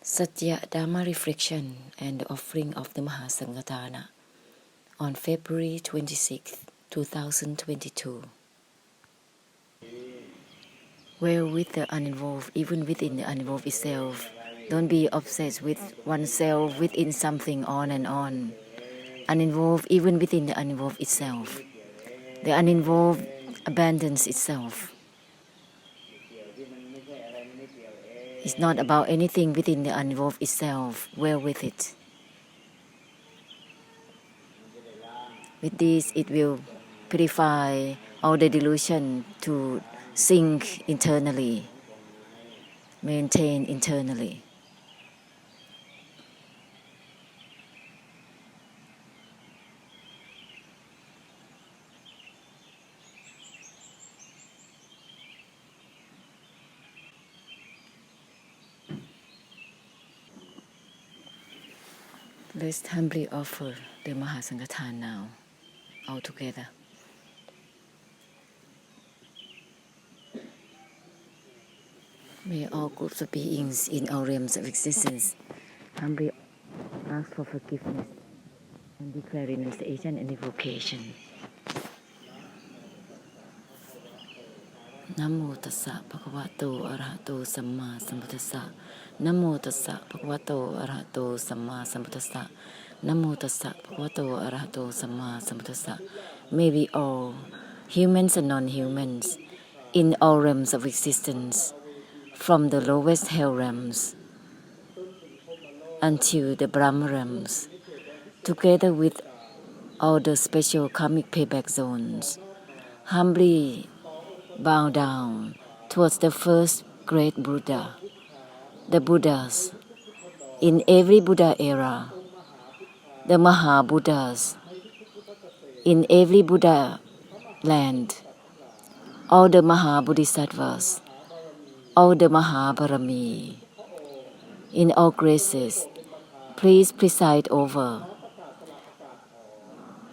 Satya Dharma Reflection and the Offering of the Mahasangatana on February 26, 2022. Well, with the uninvolved, even within the uninvolved itself, don't be obsessed with oneself within something on and on. Uninvolved even within the uninvolved itself. The uninvolved abandons itself. It's not about anything within the uninvolved itself. Well with it. With this, it will purify all the delusion to sink internally, maintain internally. Let's humbly offer the Mahasangatana now, all together. May all groups of beings in all realms of existence humbly ask for forgiveness and declare renunciation and invocation. Namo tassa bhagavato arahato samma sambuddhassa. Namo tassa bhagavato arahato samma sambuddhassa. Namo tassa bhagavato arahato samma sambuddhassa. May we all, humans and non-humans, in all realms of existence, from the lowest hell realms until the Brahma realms, together with all the special karmic payback zones, humbly bow down towards the first great Buddha, the Buddhas, in every Buddha era, the Maha Buddhas, in every Buddha land, all the Maha Bodhisattvas, all the Maha Barami, in all graces, please preside over.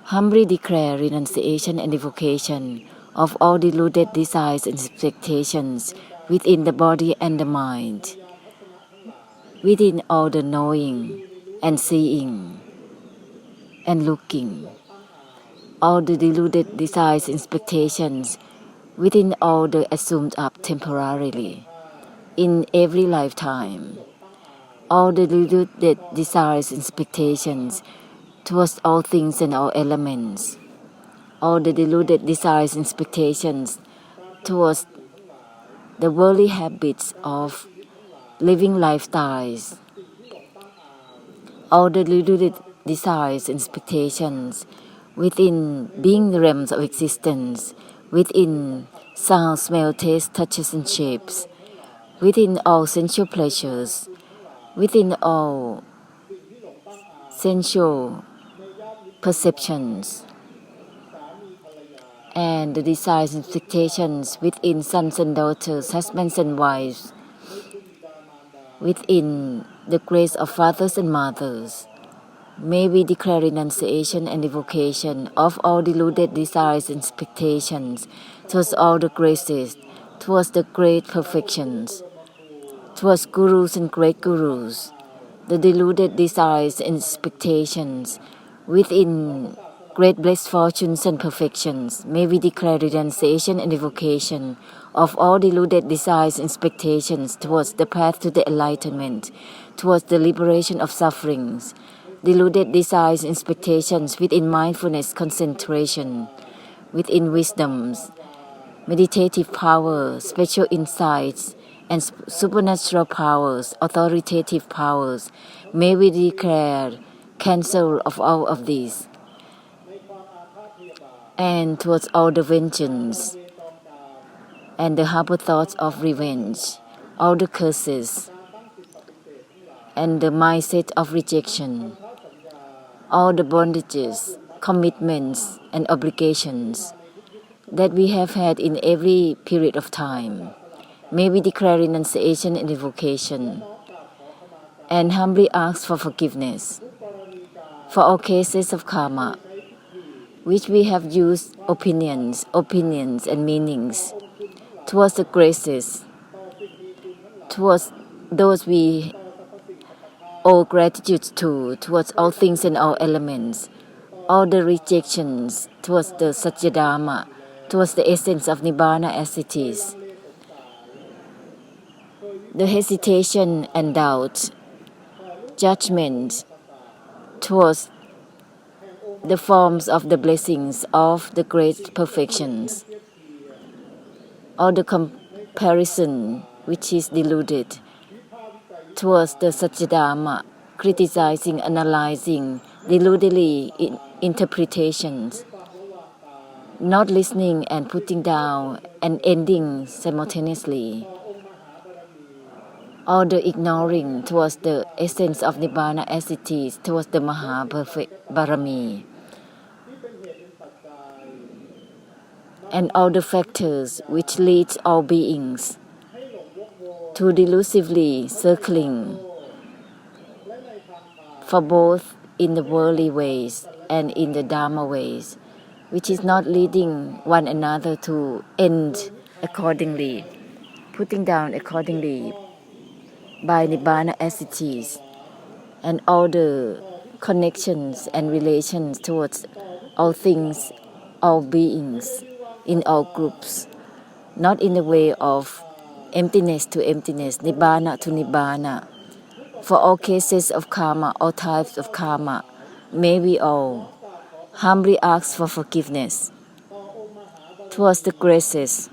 Humbly declare renunciation and evocation of all deluded desires and expectations within the body and the mind, within all the knowing and seeing and looking, all the deluded desires and expectations within all the assumed up temporarily, in every lifetime, all the deluded desires and expectations towards all things and all elements, all the deluded desires and expectations towards the worldly habits of living lifestyles, all the deluded desires and expectations within being the realms of existence, within sound, smell, taste, touches and shapes, within all sensual pleasures, within all sensual perceptions, and the desires and expectations within sons and daughters, husbands and wives, within the grace of fathers and mothers. May we declare renunciation and evocation of all deluded desires and expectations towards all the graces, towards the great perfections, towards gurus and great gurus, the deluded desires and expectations within great blessed fortunes and perfections. May we declare renunciation and evocation of all deluded desires and expectations towards the path to the enlightenment, towards the liberation of sufferings, deluded desires and expectations within mindfulness concentration, within wisdoms, meditative power, special insights, and supernatural powers, authoritative powers. May we declare cancel of all of these, and towards all the vengeance and the harbor thoughts of revenge, all the curses and the mindset of rejection, all the bondages, commitments and obligations that we have had in every period of time. May we declare renunciation and evocation and humbly ask for forgiveness for all cases of karma which we have used opinions and meanings towards the graces, towards those we all gratitude towards all things and all elements, all the rejections towards the Satyadharma, towards the essence of Nibbana as it is, the hesitation and doubt, judgment towards the forms of the blessings of the great perfections, or the comparison which is deluded towards the Satyadharma, criticizing, analyzing, deludedly interpretations, not listening and putting down and ending simultaneously, or the ignoring towards the essence of Nibbana as it is, towards the Maha Perfect Barami, and all the factors which lead all beings to delusively circling for both in the worldly ways and in the Dharma ways, which is not leading one another to end accordingly, putting down accordingly by Nibbana as it is, and all the connections and relations towards all things, all beings, in all groups, not in the way of emptiness to emptiness, Nibbana to Nibbana. For all cases of karma, all types of karma, may we all humbly ask for forgiveness towards the graces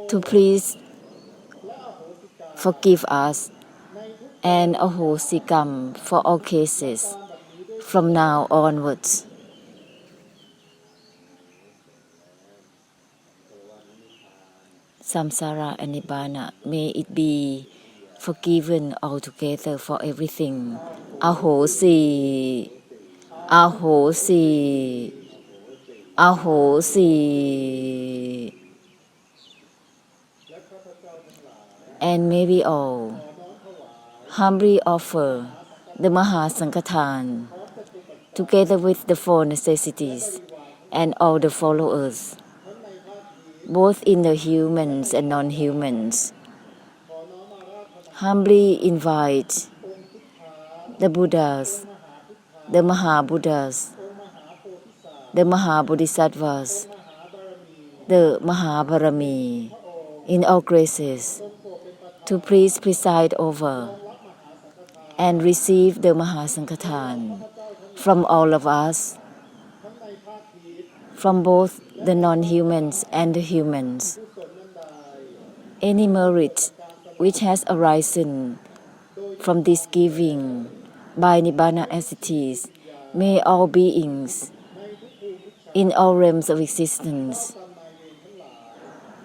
to please forgive us and ahosikam for all cases from now onwards. Samsara and Nibbana, may it be forgiven altogether for everything. Ahosi, ahosi, ahosi. And may we all humbly offer the Maha Sankathan together with the four necessities and all the followers, both in the humans and non-humans. Humbly invite the Buddhas, the Maha Buddhas, the Maha Bodhisattvas, the Maha Barami in all graces to please preside over and receive the Maha Sankathan from all of us, from both the non-humans and the humans. Any merit which has arisen from this giving by Nibbana as it is, may all beings in all realms of existence,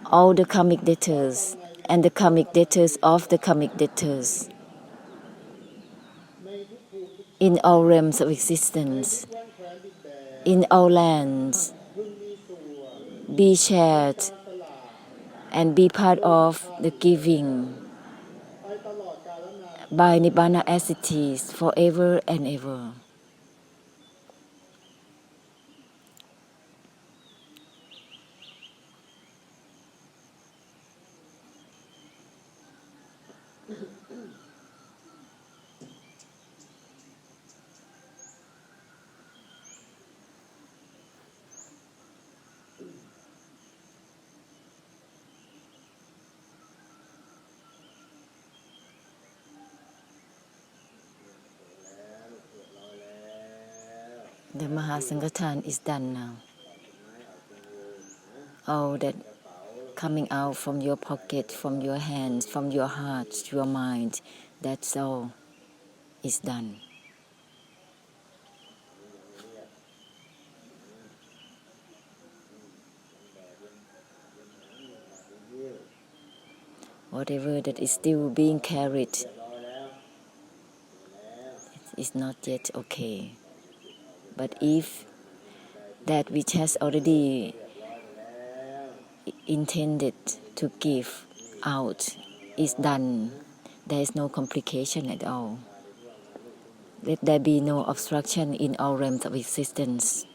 all the karmic debtors and the karmic debtors of the karmic debtors, in all realms of existence, in all lands, be shared and be part of the giving by Nibbana as it is forever and ever. The Maha Sankathan is done now. All that coming out from your pocket, from your hands, from your heart, your mind, that's all is done. Whatever that is still being carried is not yet okay. But if that which has already intended to give out is done, there is no complication at all. Let there be no obstruction in all realms of existence.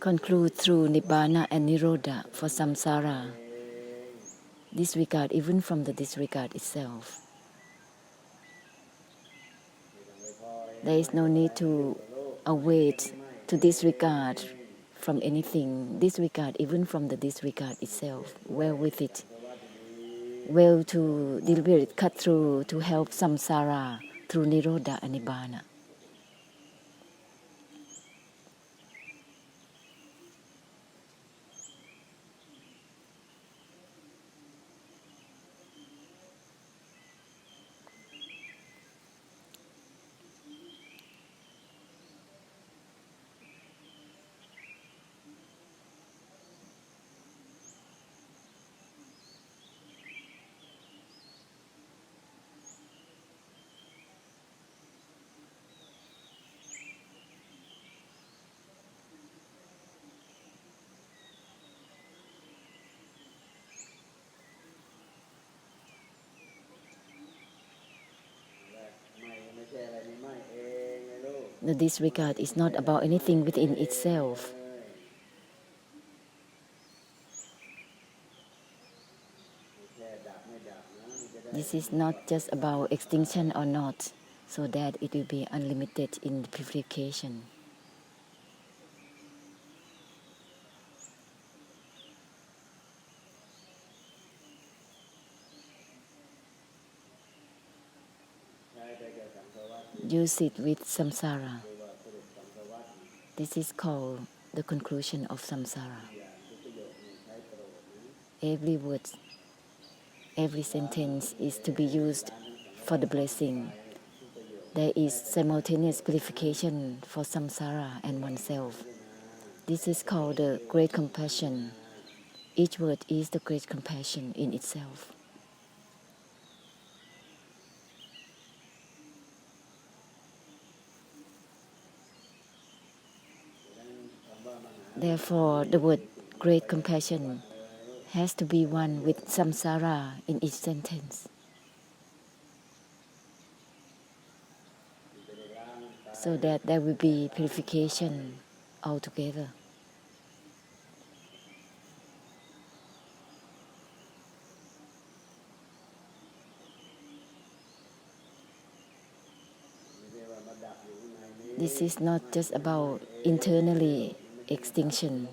conclude through Nibbana and Nirodha for samsara, disregard even from the disregard itself. There is no need to await to disregard from anything, disregard even from the disregard itself, well with it, well to deliberate cut through to help samsara through Nirodha and Nibbana. The disregard is not about anything within itself. This is not just about extinction or not, so that it will be unlimited in purification. Use it with samsara. This is called the conclusion of samsara. Every word, every sentence is to be used for the blessing. There is simultaneous purification for samsara and oneself. This is called the great compassion. Each word is the great compassion in itself. Therefore, the word great compassion has to be one with samsara in each sentence, so that there will be purification altogether. This is not just about internally extinction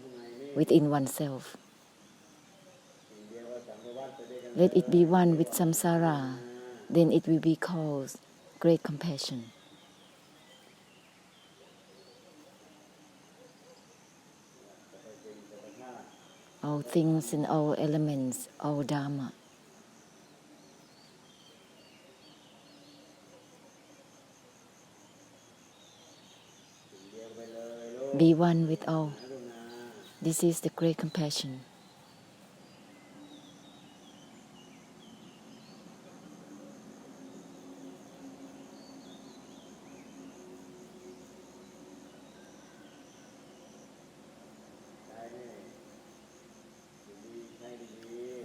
within oneself. Let it be one with samsara, then it will be called great compassion. All things and all elements, all dharma. Be one with all. This is the great compassion.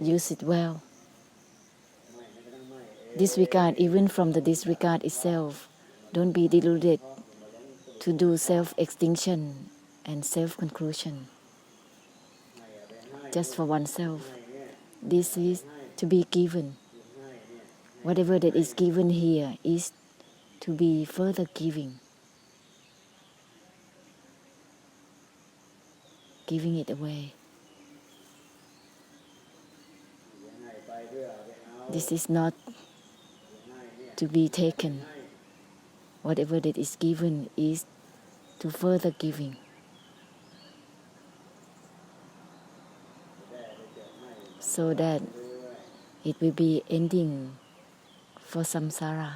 Use it well. Disregard even from the disregard itself. Don't be deluded to do self-extinction and self-conclusion just for oneself. This is to be given. Whatever that is given here is to be further giving it away. This is not to be taken. Whatever that is given is to further giving, so that it will be ending for samsara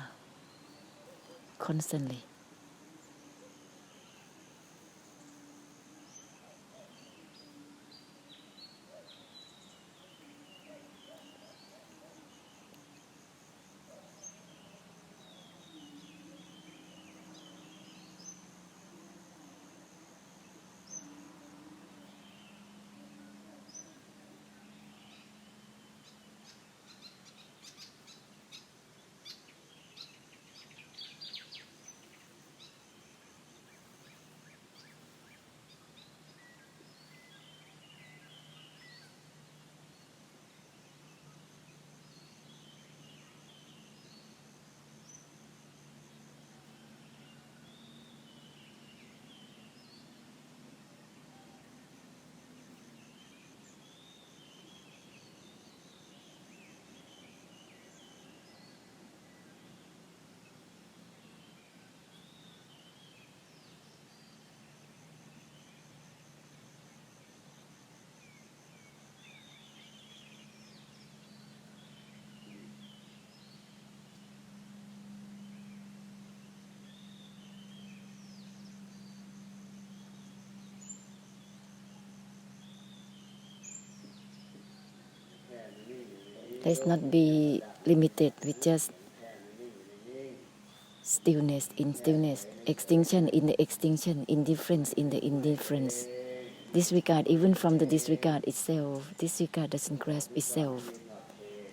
constantly. Let's not be limited with just stillness in stillness, extinction in the extinction, indifference in the indifference. Disregard even from the disregard itself. Disregard doesn't grasp itself.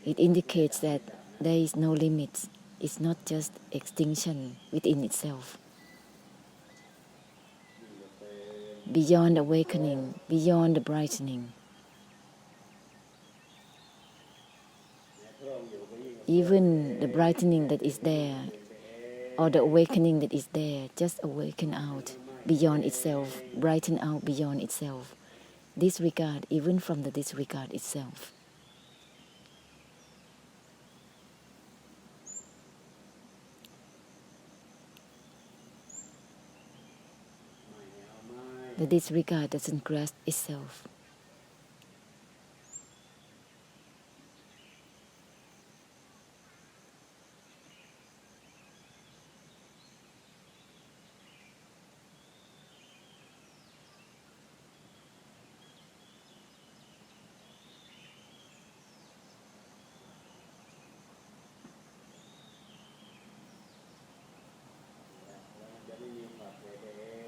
It indicates that there is no limit. It's not just extinction within itself. Beyond awakening, beyond the brightening. Even the brightening that is there, or the awakening that is there, just awaken out beyond itself, brighten out beyond itself. Disregard even from the disregard itself. The disregard doesn't grasp itself.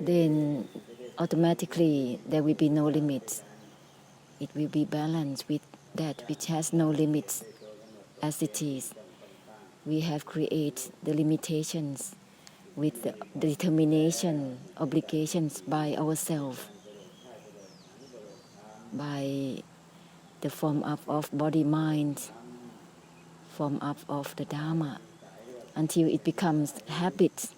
Then automatically there will be no limits. It will be balanced with that which has no limits as it is. We have created the limitations with the determination, obligations by ourselves, by the form up of body, mind, form up of the Dharma, until it becomes habit.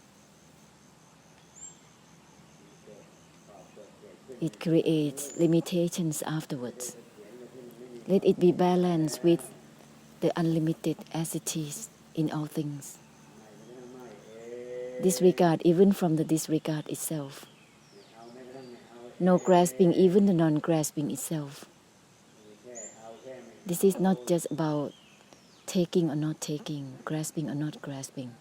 It creates limitations afterwards. Let it be balanced with the unlimited as it is in all things. Disregard even from the disregard itself. No grasping even the non-grasping itself. This is not just about taking or not taking, grasping or not grasping.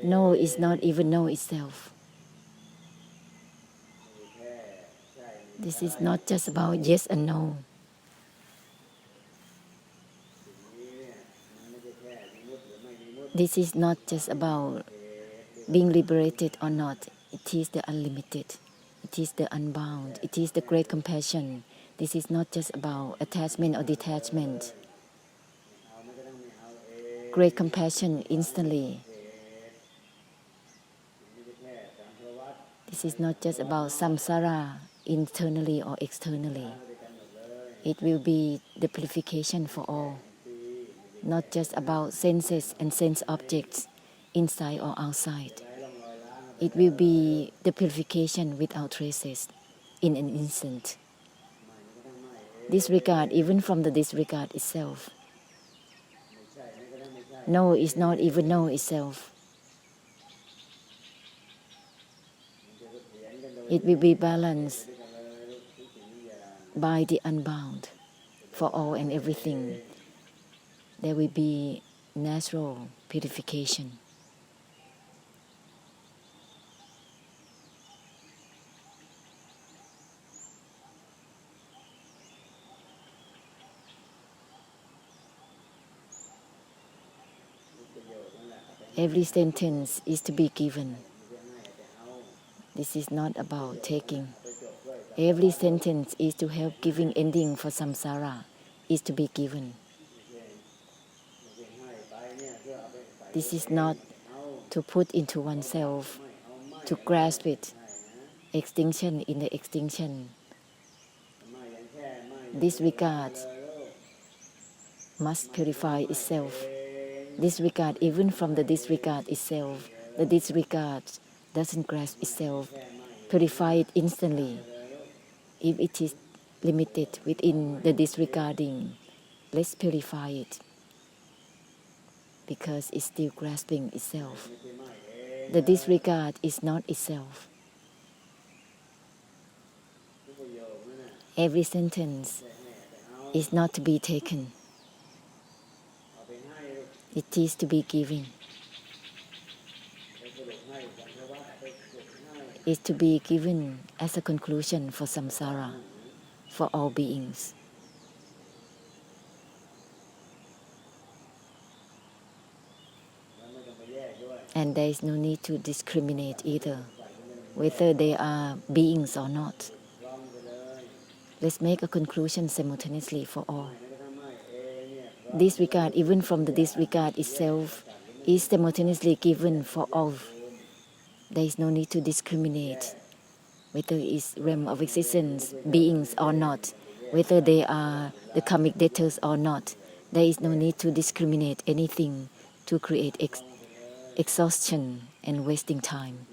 No is not even no itself. This is not just about yes and no. This is not just about being liberated or not. It is the unlimited. It is the unbound. It is the great compassion. This is not just about attachment or detachment. Great compassion instantly. This is not just about samsara internally or externally. It will be the purification for all. Not just about senses and sense objects inside or outside. It will be the purification without traces in an instant. Disregard even from the disregard itself. No is not even no itself. It will be balanced by the unbound for all and everything. There will be natural purification. Every sentence is to be given. This is not about taking. Every sentence is to help giving ending for samsara, is to be given. This is not to put into oneself, to grasp it. Extinction in the extinction. Disregard must purify itself. Disregard even from the disregard itself. The disregard doesn't grasp itself. Purify it instantly. If it is limited within the disregarding, let's purify it, because it's still grasping itself. The disregard is not itself. Every sentence is not to be taken. It is to be given. It's to be given as a conclusion for samsara, for all beings. And there is no need to discriminate either, whether they are beings or not. Let's make a conclusion simultaneously for all. Disregard, even from the disregard itself, is simultaneously given for all. There is no need to discriminate, whether it's realm of existence, beings or not, whether they are the karmic debtors or not. There is no need to discriminate anything to create exhaustion and wasting time.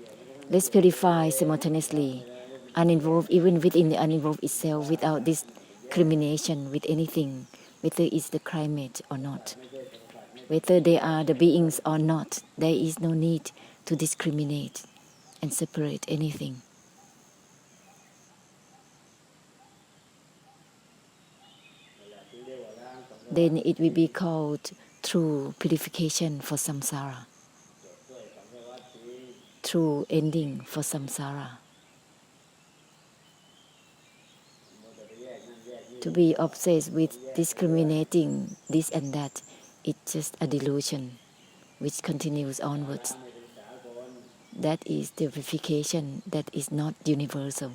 Let's purify simultaneously, uninvolved even within the uninvolved itself, without discrimination with anything, whether it's the climate or not, whether they are the beings or not. There is no need to discriminate and separate anything. Then it will be called true purification for samsara, true ending for samsara. To be obsessed with discriminating this and that, it's just a delusion which continues onwards. That is the purification that is not universal.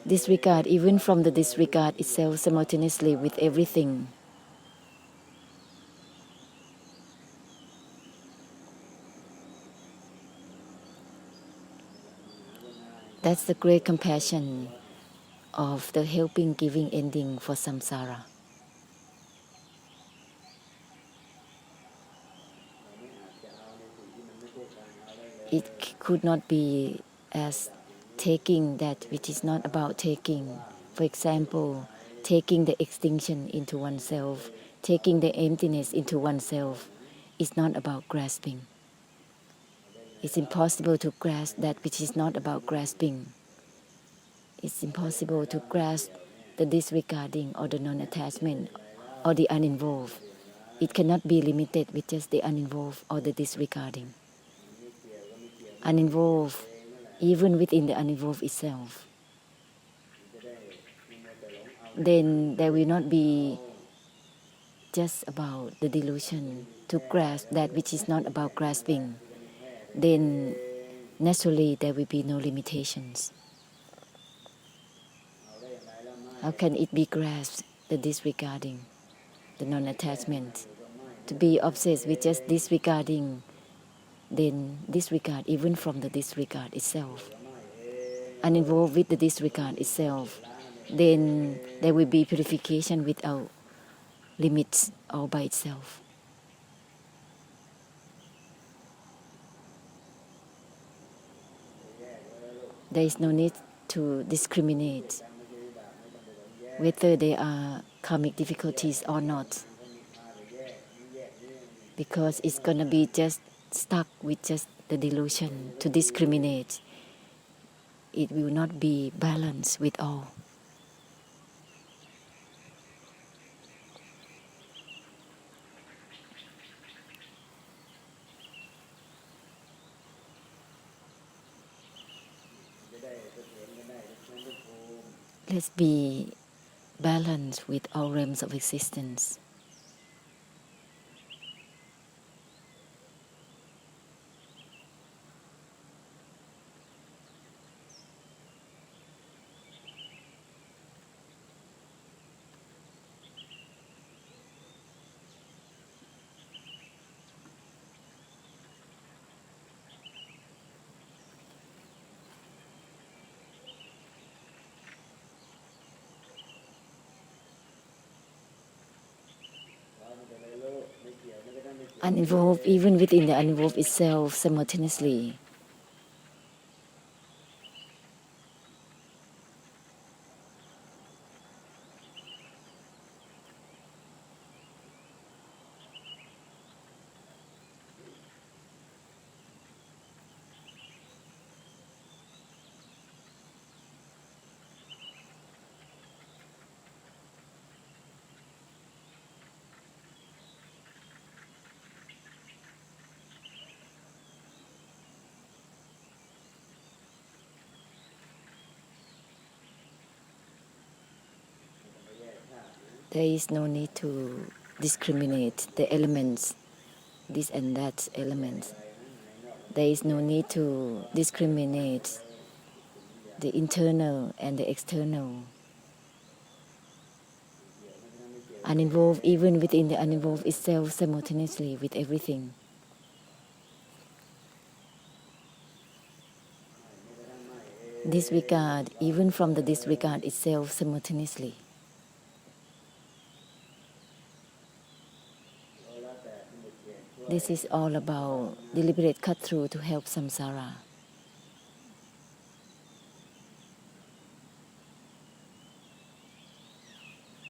Disregard, even from the disregard itself, simultaneously with everything. That's the great compassion of the helping, giving ending for samsara. It could not be as taking that which is not about taking. For example, taking the extinction into oneself, taking the emptiness into oneself is not about grasping. It's impossible to grasp that which is not about grasping. It's impossible to grasp the disregarding or the non-attachment or the uninvolved. It cannot be limited with just the uninvolved or the disregarding. Uninvolved, even within the uninvolved itself. Then there will not be just about the delusion to grasp that which is not about grasping. Then naturally there will be no limitations. How can it be grasped, the disregarding, the non-attachment? To be obsessed with just disregarding, then disregard even from the disregard itself. Uninvolved with the disregard itself, then there will be purification without limits all by itself. There is no need to discriminate whether they are karmic difficulties or not, because it's gonna be just stuck with just the delusion to discriminate. It will not be balanced with all. Let's be balanced with all realms of existence. uninvolved even within the uninvolved itself simultaneously. There is no need to discriminate the elements, this and that elements. There is no need to discriminate the internal and the external. Uninvolved even within the uninvolved itself simultaneously with everything. Disregard even from the disregard itself simultaneously. This is all about deliberate cut through to help samsara.